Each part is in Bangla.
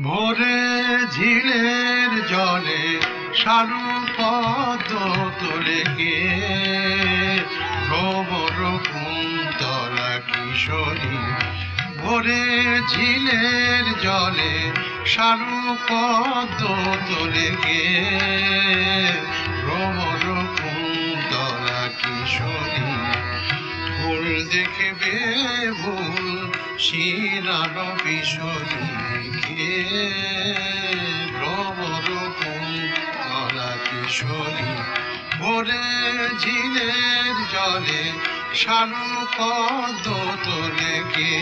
ভোরে ঝিলের জলে সারু পদ্ম তোলে কে ভ্রমর কুন্তলা কিশোরী। ভোরে ঝিলের জলে সারু পদ্ম তোলে কে ভ্রমর কুন্তলা কিশোরী। ফুল দেখবে ভুল শিরার কিশোরী কে ভ্রমর কুন্তলা কিশোরী। ভোরে ঝিলের জলে সারু পদ্ম তোলে কে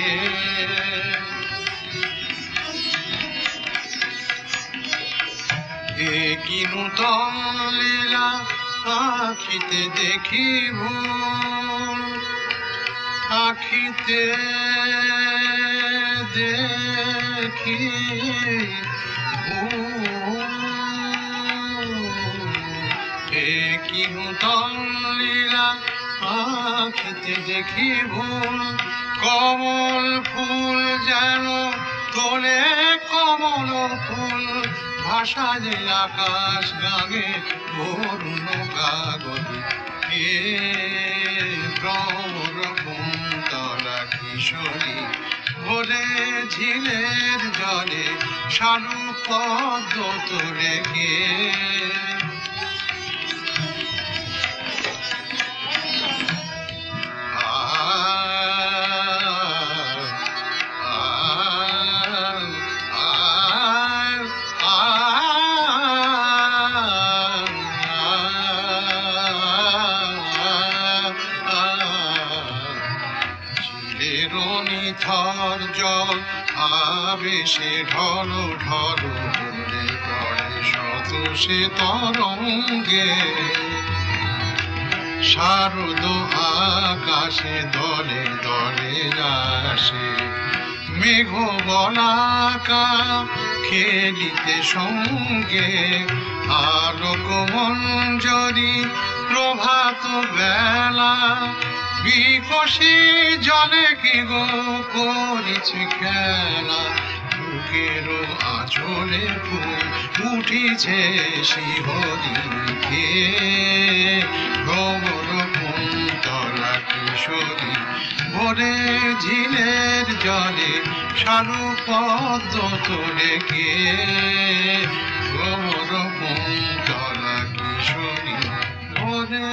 কি নূতন লীলা আখিতে দেখি ভুল আখিতে দেখি কি নূতন লীলা আখিতে দেখি ভুল। কমল ফুল যেন তোলে কমল ফুল ভাষা যে আকাশ গাঙে বরুণ কাগজে কে ভ্রমর কুন্তলা কিশোরী। ভোরে ঝিলের জলে সারু পদ্ম তোলে কে থর জল আবেশে ঢল ঢল বলে পড়ে শত সে তরঙ্গে। শারদ আকাশে দলে দলে আসে মেঘ বলাকা খেলিতে সঙ্গে। আলোক মঞ্জরি প্রভাত বেলা বিকশি জলে কি গো করেছে খেলা। বুকের আঁচলে ফুল উঠিছে শিহরি কে ভ্রমর কুন্তলা কিশোরী। ভোরে ঝিলের জলে সারু পদ্ম তোলে কে ভ্রমর কুন্তলা কিশোরী। ভোরে